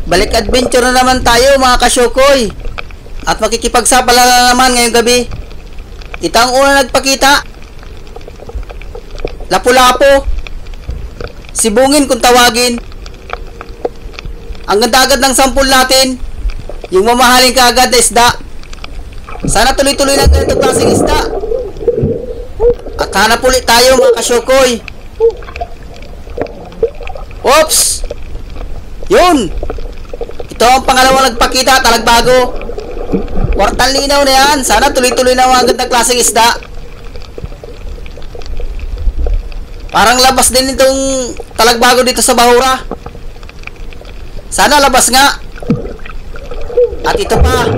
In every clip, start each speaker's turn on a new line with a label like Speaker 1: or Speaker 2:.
Speaker 1: Balik adventure na naman tayo mga kasyokoy. At makikipagsapala na naman ngayong gabi. Ito ang una nagpakita. Lapu-lapo. Sibungin kung tawagin. Ang ganda agad ng sampul natin. Yung mamahaling kaagad na isda. Sana tuloy-tuloy na ganito klaseng isda. At hanap ulit tayo mga kasyokoy. Oops! Yun! Ito ang pangalawang nagpakita, talagbago. Kwartang linaw na yan. Sana tuloy-tuloy na mga gandang klaseng isda. Parang labas din itong talagbago dito sa bahura. Sana labas nga. At ito pa.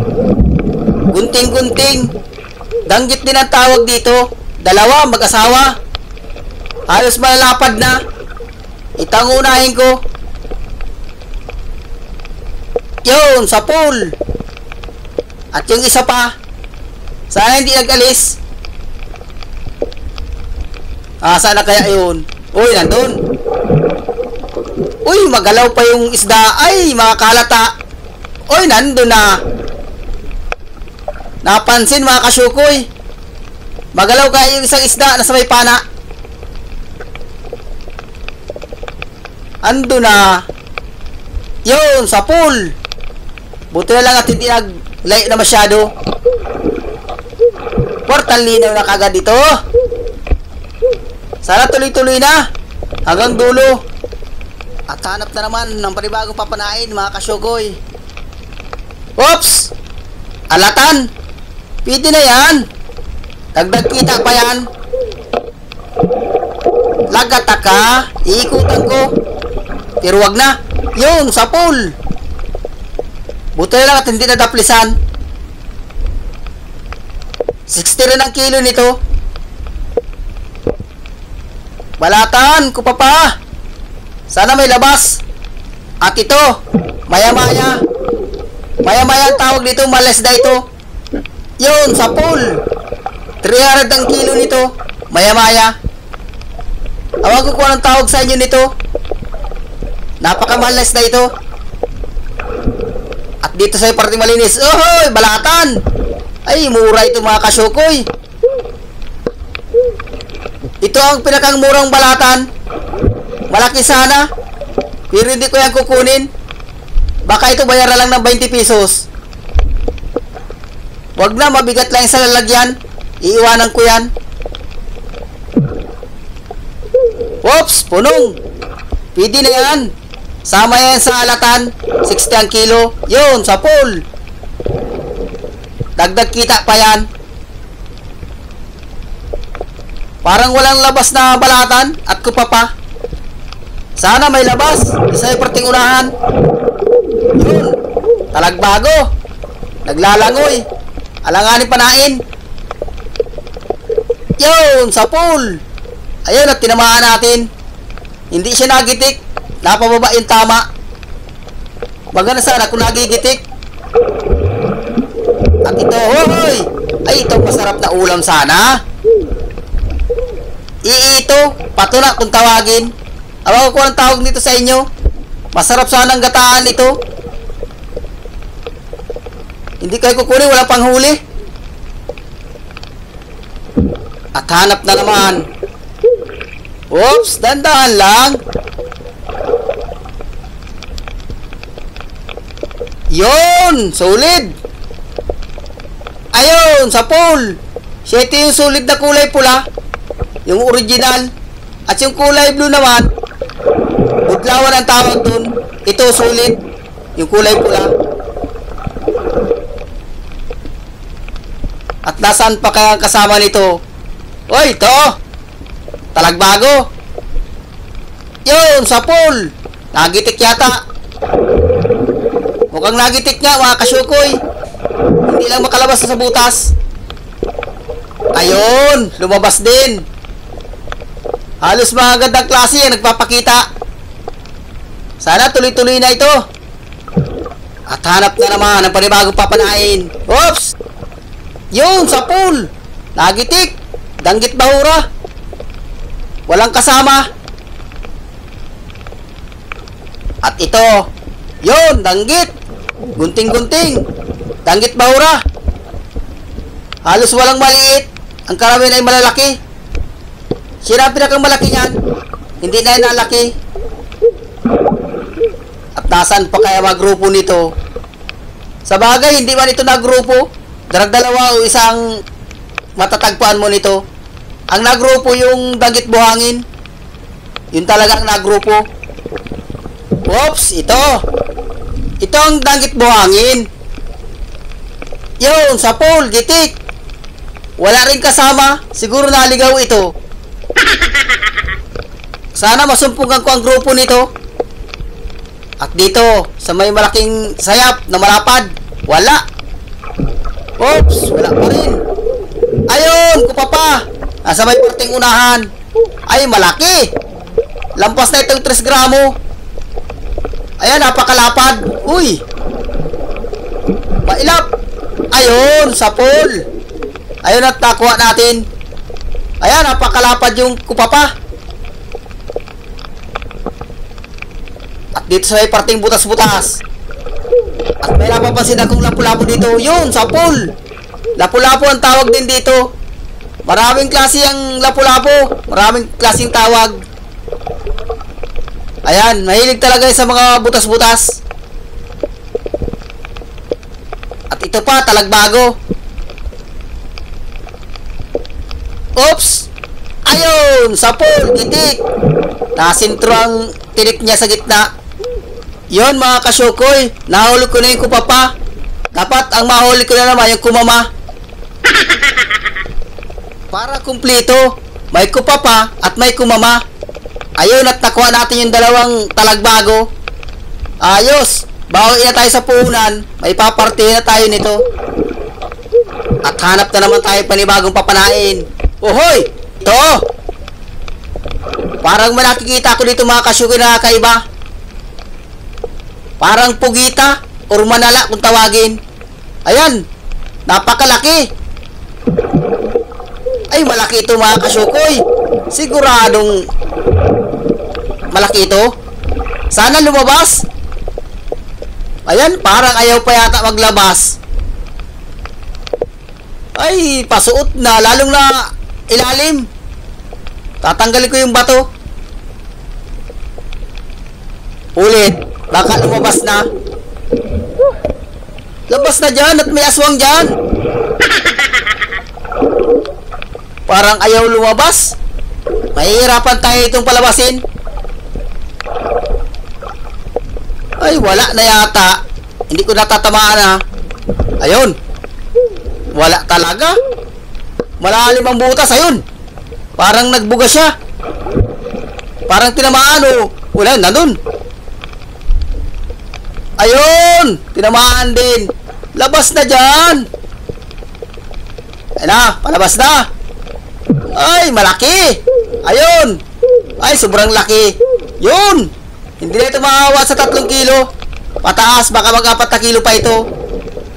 Speaker 1: Gunting-gunting. Danggit din ang tawag dito. Dalawa, mag-asawa. Halos malalapad na. Ito ang unahin ko. Yun, sa pool. At yung isa pa, sana hindi nag-alis. Sana kaya yun. Uy, nandun. Uy, magalaw pa yung isda. Ay, mga kalata. Uy, nandun na. Napansin mga kasyukoy. Magalaw kaya yung isang isda na sa may pana. Ando na. Yun, sa pool. Buti na lang at hindi nag-light na masyado. Kwartang linaw na kagad dito. Sana tuloy-tuloy na hanggang dulo. At hanap na naman ng panibagong papanain mga kasyokoy. Oops! Alatan! Pwede na yan. Dagdag kita pa yan. Lagata ka. Iikutan ko. Pero wag na. Yun, sa pool. Buto na lang at hindi na daplisan. 60 rin ang kilo nito. Balatan, kupapa. Sana may labas. At ito, maya-maya. Maya-maya ang tawag dito, malas na ito. Yun, sa pool. 300 ang kilo nito. Maya-maya. Awag ko kung anong tawag sa inyo nito. Napakamalas na ito. At dito sa parte malinis. Ohoy, balatan. Ay, mura ito mga kasyokoy. Ito ang pinakang murang balatan. Malaki sana. Pero hindi ko yan kukunin. Baka ito bayaran lang ng 20 pesos. Wag na, mabigat lang sa lalagyan. Iiwanan ko yan. Oops, punong. Pwede na yan. Sama yan sa alatan. 60 ang kilo. Yun, sa pool. Dagdag kita pa yan. Parang walang labas na balatan at kupapa. Sana may labas. Isa yung parting unahan. Yun. Talagbago. Naglalangoy. Alanganin panain. Yun, sa pool. Ayun, at tinamaan natin. Hindi siya nagitik. Napababa yung tama. Maganda sana kung nagigitik. At ito, hoy! Ay, ito masarap na ulam sana. Ito, patuna kung tawagin. Alam ko ang tawag nito sa inyo. Masarap sana ang gataan ito. Hindi kayo kukunin, wala pang huli. At hanap na naman. Oops, dandahan lang. Yun, solid. Ayun, sa pool. Siya ito yung solid na kulay pula. Yung original. At yung kulay blue naman, budlawan ang tawag dun. Ito, solid. Yung kulay pula. At nasaan pa kaya kasama nito? Oy, ito. Talagbago. Yun, sa pool. Nagitik yata. Mukhang nagitik nga mga kasyukoy. Hindi lang makalabas sa butas. Ayun, lumabas din. Halos mga gandang klase yan nagpapakita. Sana tuloy-tuloy na ito. At hanap na naman ang panibagong papanain. Oops! Yun, sa pool. Nagitik. Danggit bahura. Walang kasama. At ito, Yon, danggit. Gunting-gunting. Danggit bahura. Halos walang maliit. Ang karamihan ay malalaki. Siya ang pinakamalaki niyan. Hindi na inalaki. At nasaan pa kaya mga grupo nito? Sa bagay, hindi man ito nagrupo. Dalawa o isang matatagpuan mo nito. Ang nagrupo yung danggit buhangin. Yun talaga ang nagrupo. Oops, ito. Ito ang danggit buhangin. Yun, sapol, gitik. Wala rin kasama. Siguro naligaw ito. Sana masumpungan ko ang grupo nito. At dito, sa may malaking sayap na malapad, wala. Oops, wala pa rin. Ayun, kupapa. Nasa may parting unahan. Ay, malaki. Lampas na itong 3 gramo. Ayan, napakalapad. Uy. Mailap. Ayun, sapol. Ayun at nakuha natin. Ayan, napakalapad yung kupapa. At dito sa may parting butas-butas. At may napapansin akong lapu-lapu dito. Yun, sapol. Lapu-lapu ang tawag din dito. Maraming klase ang lapu-lapu. Maraming klaseng tawag. Ayan, mahilig talaga sa mga butas-butas. At ito pa, talagbago. Oops! Ayun! Sapol! Gitik! Nasintro ang tinik niya sa gitna. Yon mga kasyukoy, nahuli ko na yung kupapa. Dapat ang mahuli ko na naman yung kumama. Para kumplito, may kupapa at may kumama. Ayun, at nakuha natin yung dalawang talagbago. Ayos, bawi na tayo sa puhunan. May paparte na tayo nito. At hanap na naman tayo panibagong papanain. Ohoy! Ito! Parang may nakikita ko dito mga kasyukoy na kakaiba. Parang pugita or manala kung tawagin. Ayan, napakalaki. Ay, malaki ito mga kasyukoy. Siguradong malaki ito. Sana lumabas. Ayan, parang ayaw pa yata maglabas. Ay, pasuot na, lalong na ilalim. Tatanggalin ko yung bato. Ulit. Baka lumabas na. Labas na dyan at may aswang dyan. Parang ayaw lumabas. Mahihirapan tayo itong palabasin. Ay, wala na yata. Hindi ko natatamaan ha. Ayun. Wala talaga. Malalim ang butas. Ayun. Parang nagbuga siya. Parang tinamaan o. Wala, nandun. Ayun! Tinamaan din. Labas na dyan. Ayun na, palabas na. Ay, malaki. Ayun. Ay, sobrang laki. Yun. Hindi na ito maawa sa 3 kilo. Pataas, baka mag-4 na kilo pa ito.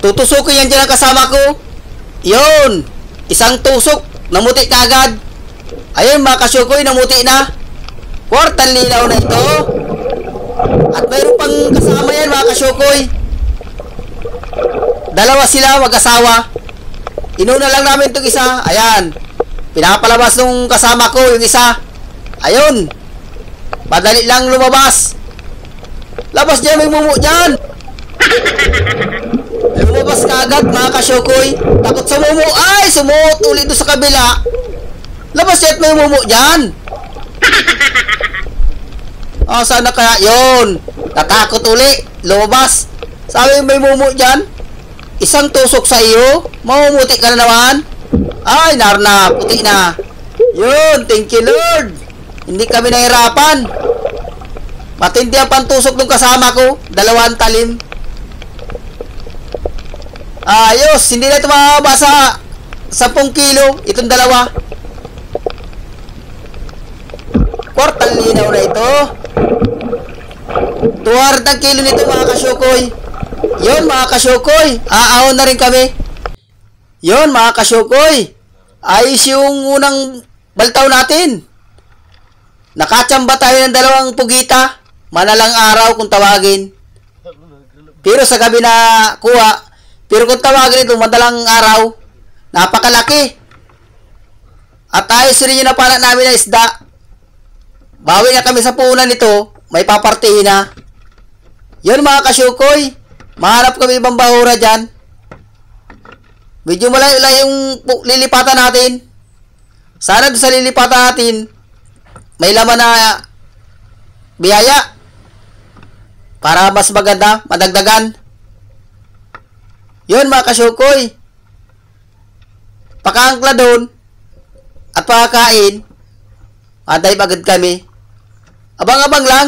Speaker 1: Tutusukin yan dyan ang kasama ko. Yun. Isang tusok. Namuti kagad. Ayun, mga kasyukoy, namuti na. Kwartang linaw na ito. At mayroon pang kasama yan mga kasyukoy. Dalawa sila mag-asawa. Inuna lang namin itong isa. Ayan. Pinapalabas nung kasama ko yung isa. Ayun. Madali lang lumabas. Labas dyan, may mumu dyan. Lumabas ka agad mga kasyukoy. Takot sa mumu. Ay, sumuot ulit doon sa kabila. Labas dyan, may mumu dyan. Oh, sana kaya yun. Natakot uli. Lumabas. Sabi may mumu dyan. Isang tusok sa iyo. Mamumuti ka na naman. Ay, na. Puti na. Yun. Thank you, Lord. Hindi kami nahirapan. Matindi ang pantusok ng kasama ko. 2 talim. Ayos. Hindi na ito mababa sa 10 kilo. Itong 2. Kwartang linaw na ito. 200 kilo nito mga kasyukoy. Yun mga kasyukoy. Aahon na rin kami. Yun mga kasyukoy. Ayos yung unang baltaw natin. Nakachamba tayo ng 2 pugita. Manalang araw kung tawagin. Pero sa gabi na kuha, pero kung tawagin ito, madalang araw, napakalaki. At ayos rin yung napanak namin na isda. Bawi na kami sa puhunan nito, may papartihin na. Yun mga kasyukoy, mahanap kami ibang bahura dyan. Medyo malay yung lilipatan natin. Sana doon sa lilipatan natin, may laman na biyaya. Para mas maganda, madagdagan. Yun mga kasyukoy. Pakaangkla doon at pakakain, matay agad kami. Abang-abang lang.